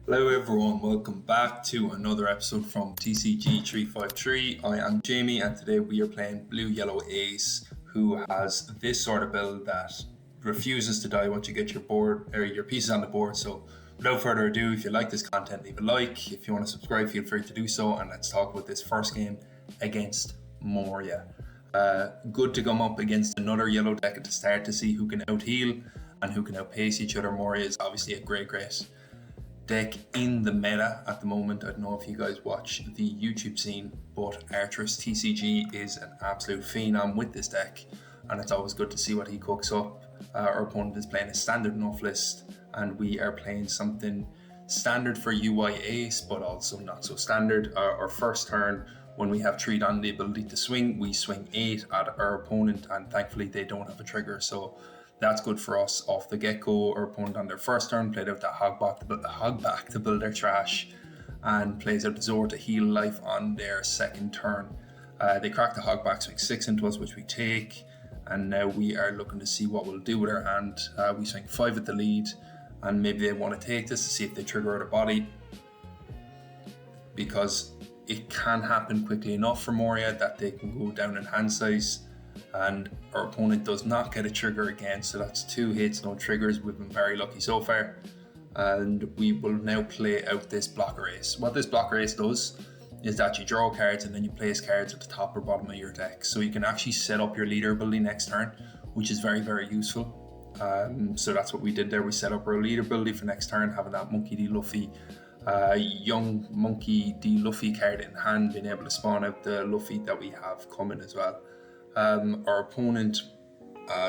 Hello everyone, welcome back to another episode from TCG353. I am Jamie and today we are playing Blue Yellow Ace, who has this sort of build that refuses to die once you get your board or your pieces on the board. So without further ado, if you like this content, leave a like. If you want to subscribe, feel free to do so, and let's talk about this first game against Moria. Good to come up against another yellow deck at the start to see who can out heal and who can outpace each other. Moria is obviously a great deck in the meta at the moment. I don't know if you guys watch the YouTube scene, but Archer's TCG is an absolute phenom with this deck, and it's always good to see what he cooks up. Our opponent is playing a standard enough list, and we are playing something standard for UI Ace, but also not so standard. Our first turn, when we have treat on the ability to swing, we swing 8 at our opponent, and thankfully they don't have a trigger, so that's good for us off the get-go. Our opponent on their first turn played out the Hogback to build their trash, and plays out the Zor to heal life on their second turn. They crack the Hogback, swing 6 into us, which we take, and now we are looking to see what we'll do with our hand. We swing 5 at the lead, and maybe they want to take this to see if they trigger out a body, because it can happen quickly enough for Moria that they can go down in hand size, and our opponent does not get a trigger again, so that's 2 hits, no triggers. We've been very lucky so far, and we will now play out this blocker ace. What this blocker ace does is that you draw cards and then you place cards at the top or bottom of your deck, so you can actually set up your leader ability next turn, which is very, very useful. So that's what we did there. We set up our leader ability for next turn, having that Monkey D. Luffy, young Monkey D. Luffy card in hand, being able to spawn out the Luffy that we have coming as well. Our opponent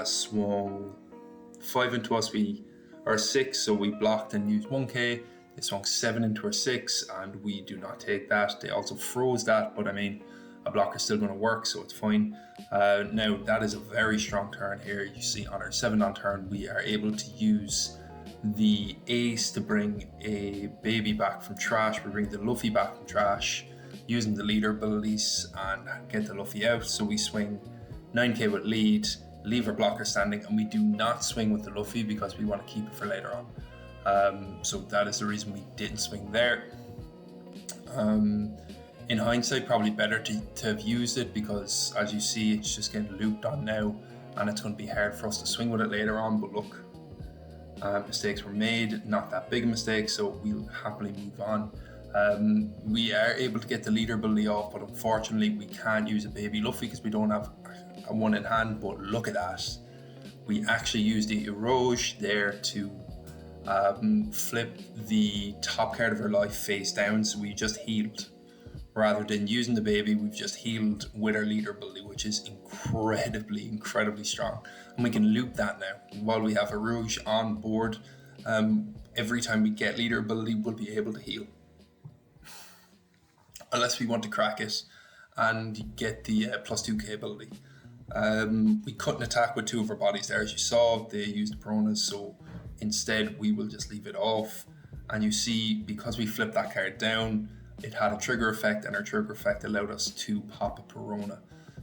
swung 5 into us, or 6, so we blocked and used 1k. They swung 7 into our 6, and we do not take that. They also froze that, but I mean, a block is still going to work, so it's fine. Now, that is a very strong turn here. You see on our 7 on turn, we are able to use the ace to bring a baby back from trash. We bring the Luffy back from trash using the leader abilities and get the Luffy out. So we swing 9k with lead, leave our blocker standing, and we do not swing with the Luffy because we want to keep it for later on. So that is the reason we didn't swing there. In hindsight, probably better to have used it, because as you see, it's just getting looped on now, and it's going to be hard for us to swing with it later on. But look, mistakes were made, not that big a mistake, so we'll happily move on. We are able to get the leader ability off, but unfortunately we can't use a baby Luffy because we don't have a one in hand. But look at that, we actually used the Urouge there to flip the top card of our life face down, so we just healed. Rather than using the baby, we've just healed with our leader ability, which is incredibly strong. And we can loop that now. While we have Urouge on board, every time we get leader ability, we'll be able to heal. Unless we want to crack it and get the plus 2k ability. We couldn't attack with 2 of our bodies there. As you saw, they used Pironas, so instead we will just leave it off. And you see, because we flipped that card down, it had a trigger effect, and our trigger effect allowed us to pop a Pirona.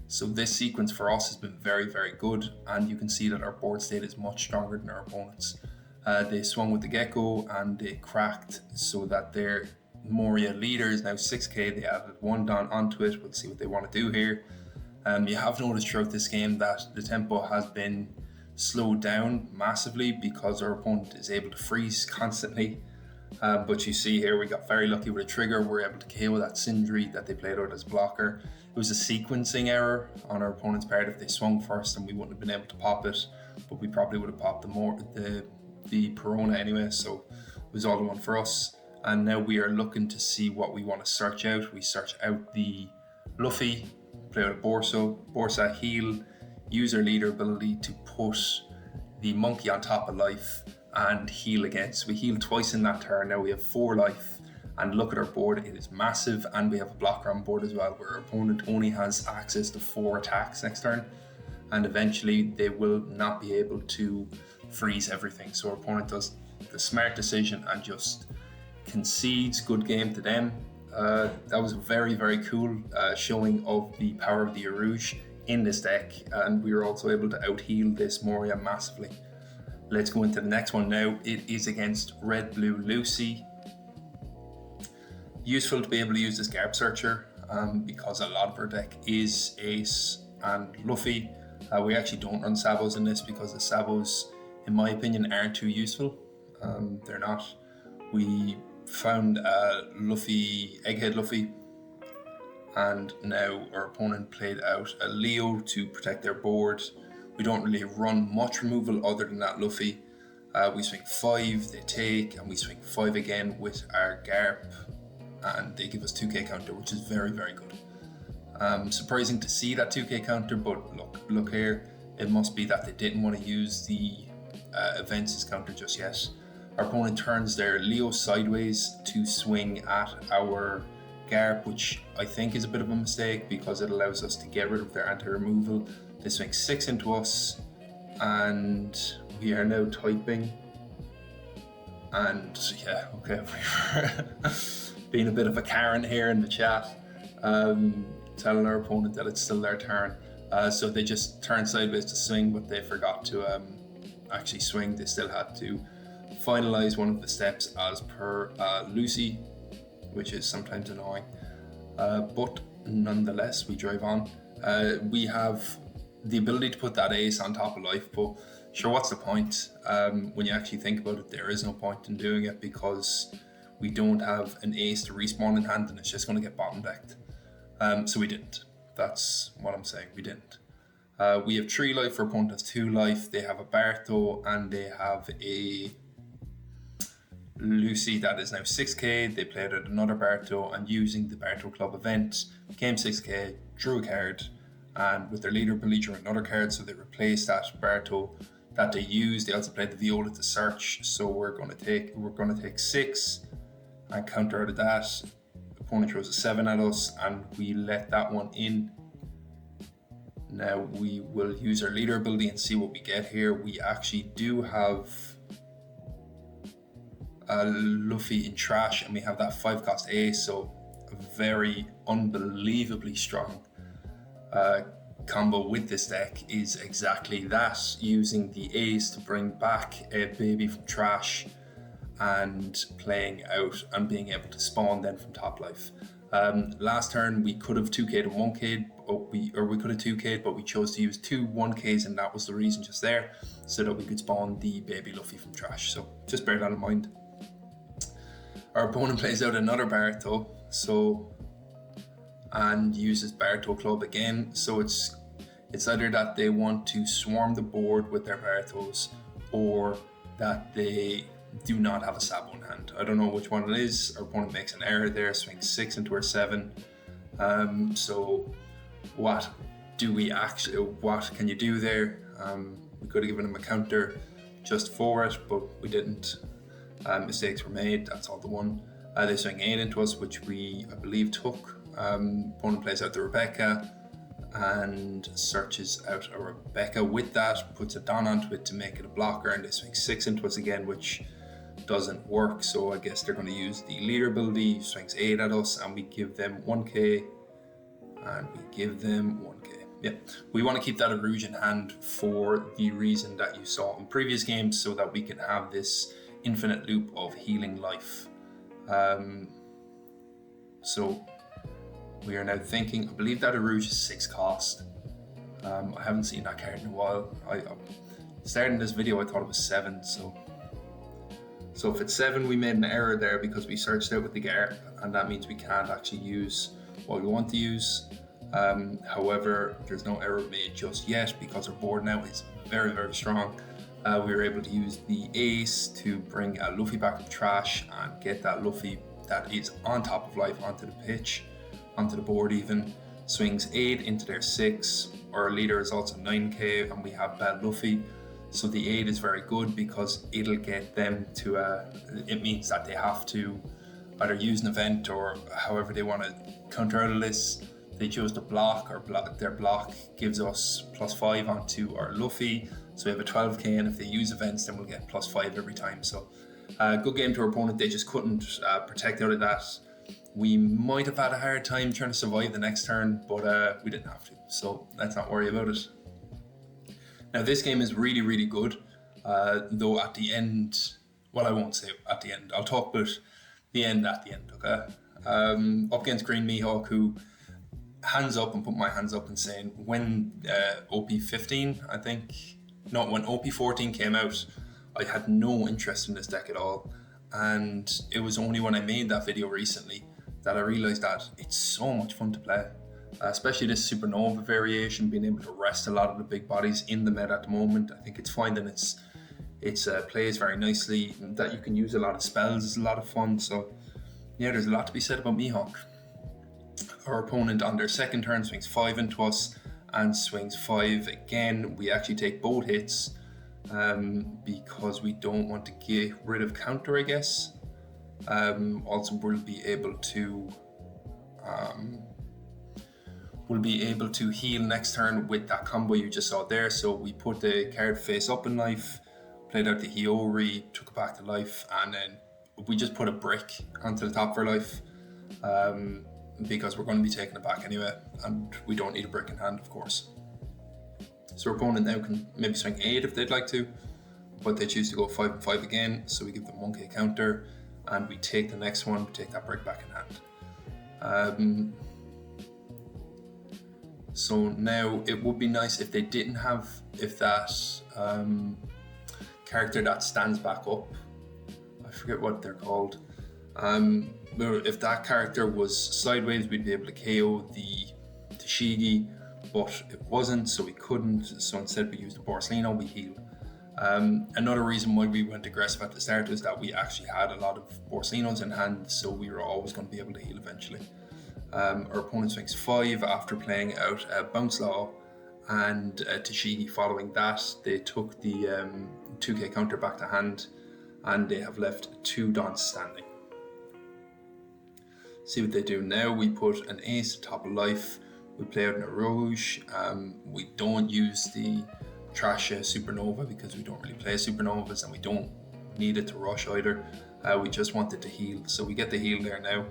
So this sequence for us has been very, very good, and you can see that our board state is much stronger than our opponents. They swung with the get-go and they cracked, so that their Moria leader is now 6k. They added 1 down onto it. We'll see what they want to do here. You have noticed throughout this game that the tempo has been slowed down massively because our opponent is able to freeze constantly. But you see here, we got very lucky with a trigger. We're able to KO that Sindri that they played out as blocker. It was a sequencing error on our opponent's part. If they swung first, and we wouldn't have been able to pop it, but we probably would have popped the Pirona anyway. So it was all the one for us. And now we are looking to see what we want to search out. We search out the Luffy, play out a Borsa heal, use our leader ability to put the monkey on top of life and heal again. So we heal twice in that turn. Now we have 4 life, and look at our board, it is massive, and we have a blocker on board as well, where our opponent only has access to 4 attacks next turn, and eventually they will not be able to freeze everything. So our opponent does the smart decision and just concedes. Good game to them. That was a very, very cool showing of the power of the Urouge in this deck, and we were also able to out heal this Moria massively. Let's go into the next one now. It is against Red Blue Lucy. Useful to be able to use this Garb Searcher because a lot of our deck is Ace and Luffy. We actually don't run Sabos in this because the Sabos, in my opinion, aren't too useful. They're not. We found Luffy, Egghead Luffy, and now our opponent played out a Leo to protect their board. We don't really run much removal other than that Luffy. We swing 5, they take, and we swing 5 again with our Garp, and they give us 2k counter, which is very, very good. Surprising to see that 2k counter, but look here, it must be that they didn't want to use the events as counter just yet. Our opponent turns their Leo sideways to swing at our Garp, which I think is a bit of a mistake because it allows us to get rid of their anti-removal. They swing 6 into us, and we are now typing. And yeah, okay, we're being a bit of a Karen here in the chat, telling our opponent that it's still their turn. So they just turned sideways to swing, but they forgot to actually swing. They still had to finalize one of the steps as per Lucy, which is sometimes annoying. But nonetheless, we drive on. We have the ability to put that Ace on top of life, but sure, what's the point? When you actually think about it, there is no point in doing it because we don't have an Ace to respawn in hand and it's just going to get bottom decked. So we didn't. That's what I'm saying, we didn't. We have 3 life, our opponent has 2 life. They have a Barto and they have a Lucy that is now 6k. They played at another Barto, and using the Barto Club event became 6k, drew a card, and with their leader ability drew another card, so they replaced that Barto that they used. They also played the Viola to search, so we're going to take 6 and counter out of that. Opponent throws a 7 at us and we let that one in. Now we will use our leader ability and see what we get here. We actually do have a Luffy in trash, and we have that 5 cost Ace, so a very unbelievably strong combo with this deck is exactly that, using the Ace to bring back a baby from trash and playing out and being able to spawn then from top life. Last turn we could have 2k'd and 1k'd, we could have 2k'd, but we chose to use 2 1ks, and that was the reason just there, so that we could spawn the baby Luffy from trash. So just bear that in mind. Our opponent plays out another Barto, and uses Barto Club again. So it's either that they want to swarm the board with their Bartos, or that they do not have a Sabo in hand. I don't know which one it is. Our opponent makes an error there, swings 6 into our 7. So what can you do there? We could have given him a counter just for it, but we didn't. Mistakes were made, that's all the one. They swing 8 into us, which we, I believe, took. Opponent plays out the Rebecca and searches out a Rebecca with that, puts a Don onto it to make it a blocker, and they swing 6 into us again, which doesn't work. So I guess they're going to use the leader ability, swings 8 at us, and we give them 1k, and we give them 1k. Yeah, we want to keep that Urouge in hand for the reason that you saw in previous games, so that we can have this infinite loop of healing life. So we are now thinking, I believe that Urouge is 6 cost. I haven't seen that card in a while. I starting this video, I thought it was 7, so if it's 7, we made an error there because we searched out with the Garp, and that means we can't actually use what we want to use. However, there's no error made just yet because our board now is very, very strong. We were able to use the Ace to bring a Luffy back from trash and get that Luffy that is on top of life onto the pitch, onto the board even. Swings 8 into their 6. Our leader is also 9k, and we have bad Luffy. So the 8 is very good because it'll get them to it means that they have to either use an event or however they want to counter out of this. They chose to block, or their block gives us +5 onto our Luffy. So we have a 12k, and if they use events, then we'll get +5 every time. So good game to our opponent. They just couldn't protect out of that. We might have had a hard time trying to survive the next turn, but we didn't have to. So let's not worry about it. Now this game is really, really good. Though at the end, well, I won't say at the end. I'll talk about the end at the end, okay? Up against Green Mihawk, who hands up and put my hands up and saying, when OP15, I think, no, when OP14 came out, I had no interest in this deck at all. And it was only when I made that video recently that I realized that it's so much fun to play. Especially this Supernova variation, being able to rest a lot of the big bodies in the meta at the moment. I think it's finding its plays very nicely, that you can use a lot of spells is a lot of fun. So yeah, there's a lot to be said about Mihawk. Our opponent on their second turn swings 5 into us and swings 5 again. We actually take both hits because we don't want to get rid of counter, I guess. Also, we'll be able to heal next turn with that combo you just saw there. So we put the card face up in life, played out the Hiyori, took it back to life, and then we just put a brick onto the top of our life because we're going to be taking it back anyway, and we don't need a brick in hand, of course. So our opponent now can maybe swing 8 if they'd like to, but they choose to go 5 and 5 again, so we give them 1k counter, and we take the next one, we take that brick back in hand. So now it would be nice if they didn't have, if that character that stands back up, I forget what they're called, if that character was sideways, we'd be able to KO the Tashigi, but it wasn't, so we couldn't. So instead we used the Borsellino, we healed. Another reason why we went aggressive at the start is that we actually had a lot of Borsellinos in hand, so we were always going to be able to heal eventually. Our opponent swings 5 after playing out Bounce Law and Tashigi. Following that, they took the 2k counter back to hand, and they have left 2 Dons standing. See what they do now. We put an ace top of life. We play out an Urouge. We don't use the trash Supernova because we don't really play Supernovas, and we don't need it to rush either. We just want it to heal. So we get the heal there now,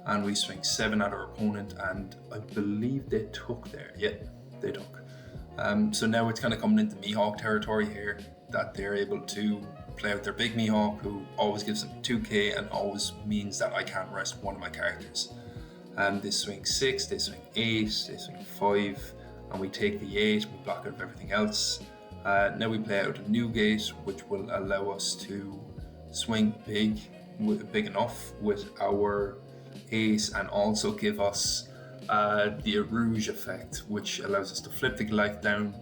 and we swing 7 at our opponent, and I believe they took there. Yeah, they took. So now it's kind of coming into Mihawk territory here, that they're able to play out their big Mihawk, who always gives them 2k and always means that I can't rest one of my characters. They swing 6, they swing 8, they swing 5, and we take the 8, we block out everything else. Now we play out a Newgate, which will allow us to swing big enough with our ace, and also give us the Urouge effect, which allows us to flip the life down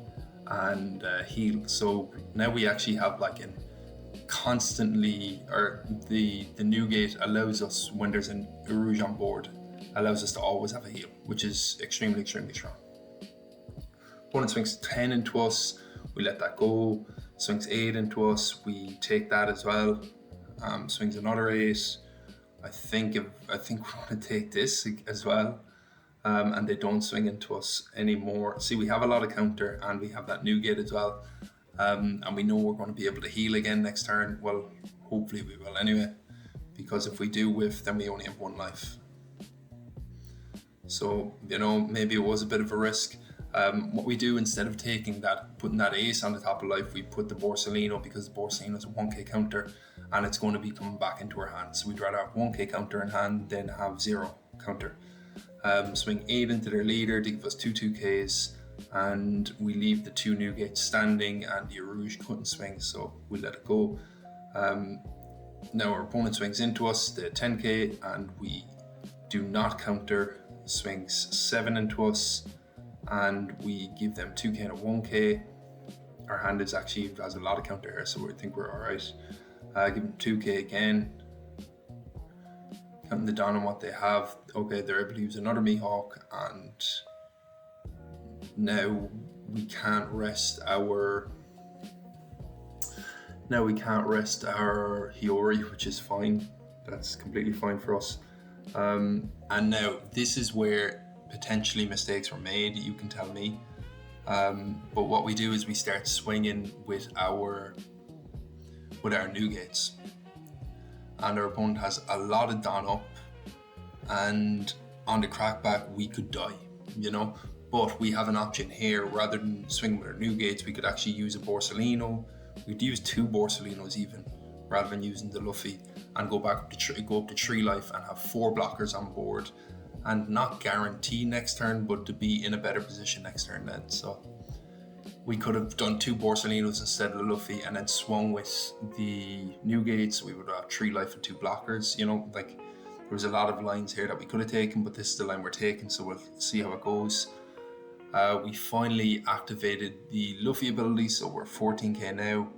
and heal. So now we actually have like an constantly, or the Newgate allows us, when there's an Urouge on board, allows us to always have a heal, which is extremely strong. Opponent swings 10 into us, we let that go. Swings 8 into us, we take that as well. Swings another 8. I think we want to take this as well. And they don't swing into us anymore. See, we have a lot of counter, and we have that Newgate as well. And we know we're going to be able to heal again next turn. Well, hopefully we will anyway, because if we do whiff, then we only have 1 life. So, maybe it was a bit of a risk. What we do, instead of putting that ace on the top of life, we put the Borsellino, because the Borsellino is a 1k counter, and it's going to be coming back into our hand. So we'd rather have 1k counter in hand than have 0 counter. Swing 8 into their leader to give us 2 2ks, and we leave the 2 Newgates standing, and the Urouge couldn't swing, so we let it go. Now our opponent swings into us, the 10k, and we do not counter. Swings 7 into us, and we give them 2k and a 1k. Our hand has a lot of counter here, so I think we're alright. Give them 2k again. Counting the Don on what they have. Okay, they're able to use another Mihawk, and now we can't rest our Hiyori, which is fine. That's completely fine for us. And now this is where potentially mistakes were made, you can tell me. But what we do is we start swinging with our Newgates, and our opponent has a lot of Don up, and on the crackback we could die, but we have an option here. Rather than swinging with our Newgates, we could actually use a Borsellino. We'd use 2 Borsellinos even, rather than using the Luffy, and go back up to go up to 3 life and have 4 blockers on board, and not guarantee next turn, but to be in a better position next turn then. So we could have done 2 Borsalinos instead of the Luffy and then swung with the Newgate, so we would have 3 life and 2 blockers. You know, like, there was a lot of lines here that we could have taken, but this is the line we're taking, so we'll see how it goes. We finally activated the Luffy ability, so we're 14k now,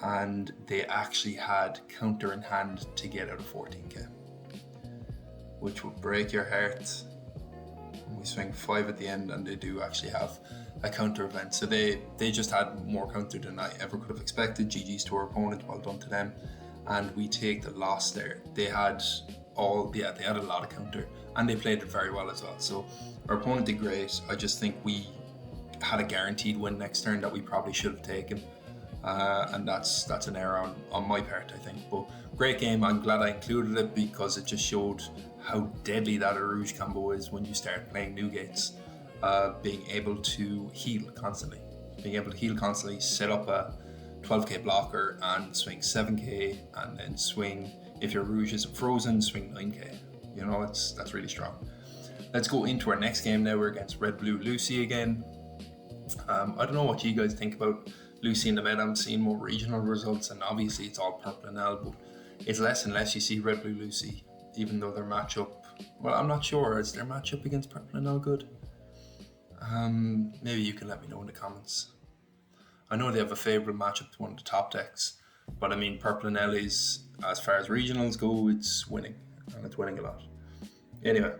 and they actually had counter in hand to get out of 14k, which will break your heart. We swing 5 at the end, and they do actually have a counter event, so they just had more counter than I ever could have expected. GG's to our opponent, well done to them. And we take the loss there. They had a lot of counter, and they played it very well as well. So our opponent did great. I just think we had a guaranteed win next turn that we probably should have taken, and that's an error on my part, I think. But great game. I'm glad I included it because it just showed how deadly that Urouge combo is when you start playing Newgates. Being able to heal constantly, set up a 12k blocker and swing 7k, and then swing, if your Urouge isn't frozen, swing 9k. You know, that's really strong. Let's go into our next game now. We're against Red Blue Lucy again. I don't know what you guys think about Lucy in the meta. I'm seeing more regional results, and obviously it's all purple and L, but it's less and less you see Red Blue Lucy, even though their matchup, well, I'm not sure, is their matchup against purple and L good? Maybe you can let me know in the comments. I know they have a favourable matchup to one of the top decks, but I mean, purple and L is, as far as regionals go, it's winning, and it's winning a lot. Anyway,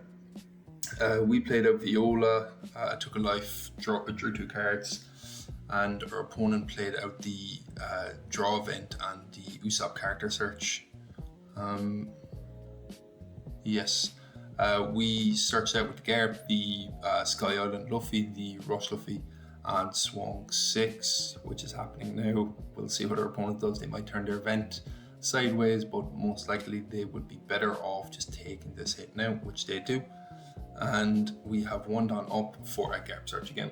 we played out Viola, took a life, drew 2 cards, and our opponent played out the draw event and the Usopp character search. Yes. We searched out with the Garp, the Sky Island Luffy, the Rush Luffy, and swung 6, which is happening now. We'll see what our opponent does. They might turn their event sideways, but most likely they would be better off just taking this hit now, which they do. And we have 1 down up for a Garp search again.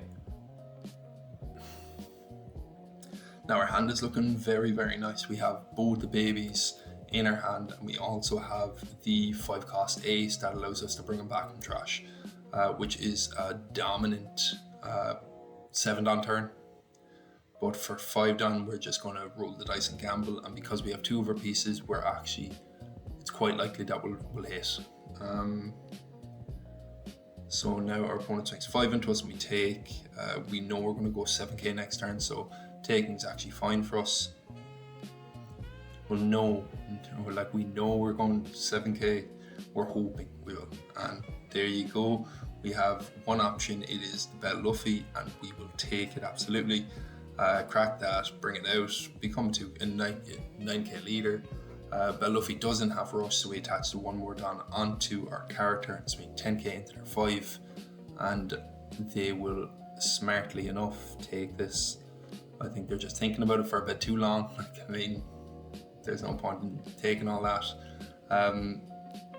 Now our hand is looking very, very nice. We have both the babies in our hand, and we also have the 5 cost ace that allows us to bring them back from trash, which is a dominant 7 down turn. But for 5 down, we're just going to roll the dice and gamble, and because we have 2 of our pieces, it's quite likely that we'll hit. So now our opponent swings 5 into us, and we take. We know we're going to go 7k next turn, so taking is actually fine for us. We know we're going 7k, we're hoping we will. And there you go, we have one option. It is the Bell Luffy, and we will take it absolutely. Crack that, bring it out, become to a 9k leader. Bell Luffy doesn't have rush, so we attach the 1 more down onto our character and swing 10k into their 5, and they will smartly enough take this. I think they're just thinking about it for a bit too long. I mean, there's no point in taking all that.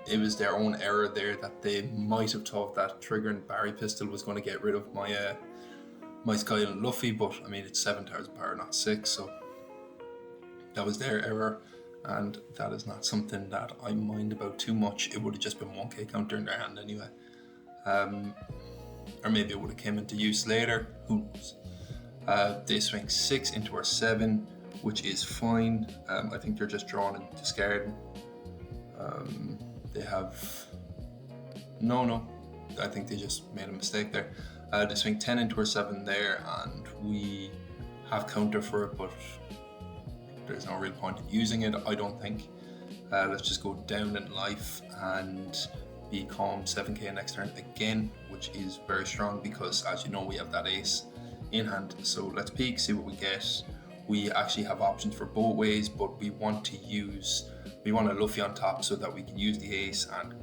It was their own error there that they might have thought that triggering Barry Pistol was going to get rid of my Sky Island Luffy, but I mean, it's 7,000 power, not 6, so that was their error, and that is not something that I mind about too much. It would have just been 1k counter in their hand anyway, or maybe it would have came into use later, who knows. They swing 6 into our 7, which is fine. I think they're just drawing and discarding. They have no, I think they just made a mistake there. They swing 10 into our 7 there, and we have counter for it, but there's no real point in using it, I don't think. Let's just go down in life and become 7k next turn again, which is very strong because, as you know, we have that ace in hand. So let's peek, see what we get. We actually have options for both ways, but we want a Luffy on top so that we can use the ace and,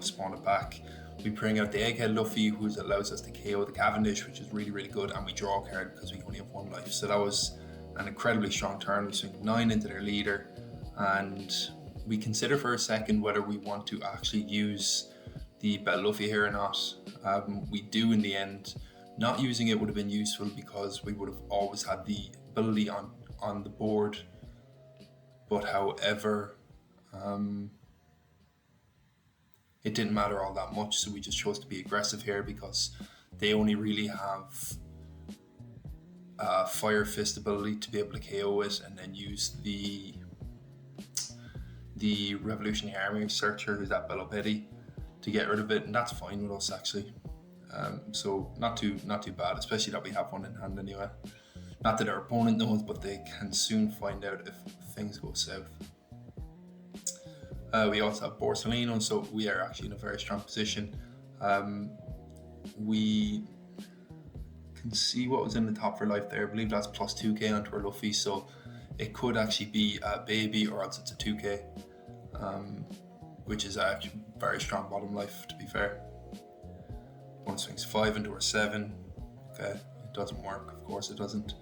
spawn it back. We bring out the Egghead Luffy, who allows us to KO the Cavendish, which is really, really good, and we draw a card because we only have 1 life. So that was an incredibly strong turn. We swing 9 into their leader, and we consider for a second whether we want to actually use the Bell Luffy here or not. We do in the end. Not using it would have been useful because we would have always had the ability on the board. But however, It didn't matter all that much, so we just chose to be aggressive here because they only really have Fire Fist ability to be able to KO it, and then use the Revolutionary Army Searcher, who's that Bello Betty, to get rid of it, and that's fine with us actually. So not too bad, especially that we have one in hand anyway. Not that our opponent knows, but they can soon find out if things go south. We also have Borsellino, so we are actually in a very strong position. We can see what was in the top for life there. I believe that's plus 2k onto our Luffy, so it could actually be a baby or else it's a 2k, which is actually very strong bottom life, to be fair. One swings 5 into our 7. Okay, it doesn't work, of course it doesn't.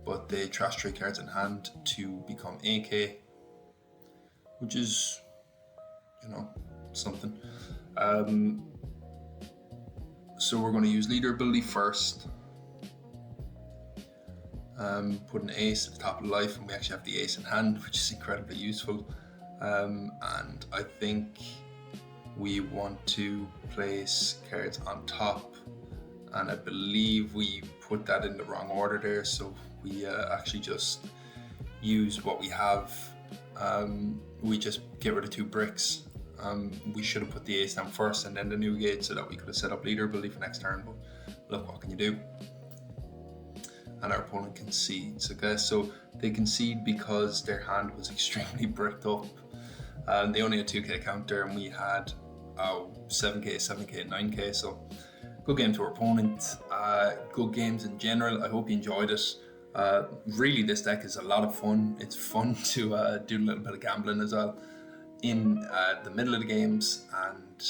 But they trash 3 cards in hand to become AK, which is, something. So we're going to use leader ability first. Put an ace at the top of life, and we actually have the ace in hand, which is incredibly useful. And I think we want to place cards on top, and I believe we put that in the wrong order there, so we actually just use what we have. We just get rid of 2 bricks. We should have put the ace down first and then the Newgate, so that we could have set up leader ability for next turn, but look, what can you do? And our opponent concedes, okay? So they concede because their hand was extremely bricked up. They only had 2k counter, and we had 7k, 7k, 9k, so good game to our opponent. Good games in general. I hope you enjoyed it. Really, this deck is a lot of fun. It's fun to do a little bit of gambling as well in the middle of the games, and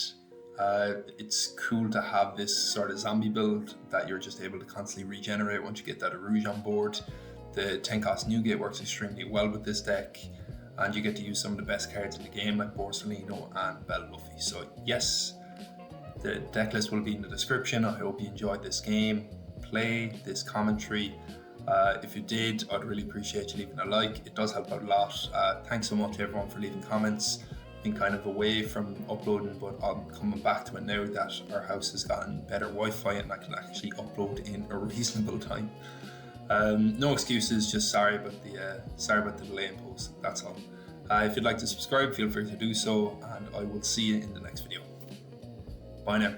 it's cool to have this sort of zombie build that you're just able to constantly regenerate once you get that Urouge on board. The 10 cost Newgate works extremely well with this deck, and you get to use some of the best cards in the game like Borsellino and Bell Luffy. So yes, the deck list will be in the description. I hope you enjoyed this game, play, this commentary. If you did, I'd really appreciate you leaving a like. It does help out a lot. Thanks so much everyone for leaving comments. Been kind of away from uploading, but I'm coming back to it now that our house has gotten better Wi-Fi and I can actually upload in a reasonable time. No excuses, just sorry about the delay in post. That's all. If you'd like to subscribe, feel free to do so, and I will see you in the next video. Bye now.